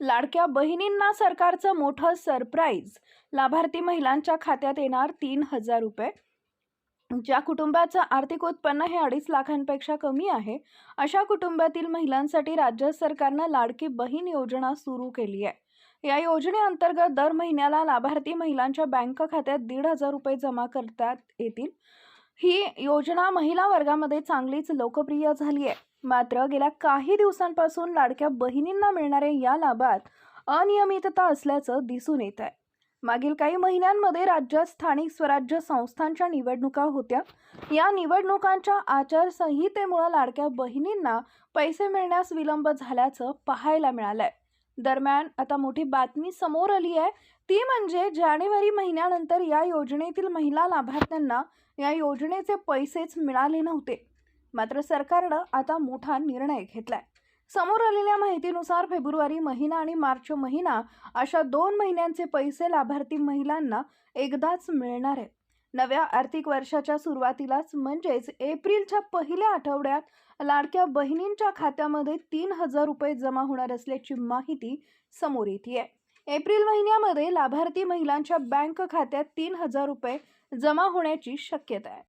लाडक्या बहिणींना सरकारचं मोठं सरप्राईज. लाभार्थी महिलांच्या खात्यात येणार 3,000 रुपये. ज्या कुटुंबाचं आर्थिक उत्पन्न हे 2.5 लाखांपेक्षा कमी आहे, अशा कुटुंबातील महिलांसाठी राज्य सरकारनं लाडकी बहीण योजना सुरू केली आहे. या योजनेअंतर्गत दर महिन्याला लाभार्थी महिलांच्या बँक खात्यात 1,500 रुपये जमा करता येतील. ही योजना महिला वर्गामध्ये चांगलीच लोकप्रिय झाली आहे. मात्र गेल्या काही दिवसांपासून लाडक्या बहिणींना मिळणाऱ्या या लाभात अनियमितता असल्याचं दिसून येत आहे. मागील काही महिन्यांमध्ये राज्यात स्थानिक स्वराज्य संस्थांच्या निवडणुका होत्या. या निवडणुकांच्या आचारसंहितेमुळे लाडक्या बहिणींना पैसे मिळण्यास विलंब झाल्याचं पाहायला मिळालंय. दरम्यान आता मोठी बातमी समोर आली आहे. ती म्हणजे जानेवारी महिन्यानंतर या योजनेतील महिला लाभार्थ्यांना या योजनेचे पैसेच मिळाले नव्हते. मात्र सरकारनं आता मोठा निर्णय घेतलाय. समोर आलेल्या माहितीनुसार फेब्रुवारी महिना आणि मार्च महिना अशा 2 महिन्यांचे पैसे लाभार्थी महिलांना एकदाच मिळणार आहेत. नव्या आर्थिक वर्षाच्या सुरुवातीलाच म्हणजेच एप्रिलच्या पहिल्या आठवड्यात लाडक्या बहिणींच्या खात्यामध्ये 3,000 रुपये जमा होणार असल्याची माहिती समोर येते. एप्रिल महिन्यामध्ये लाभार्थी महिलांच्या बँक खात्यात 3,000 रुपये जमा होण्याची शक्यता आहे.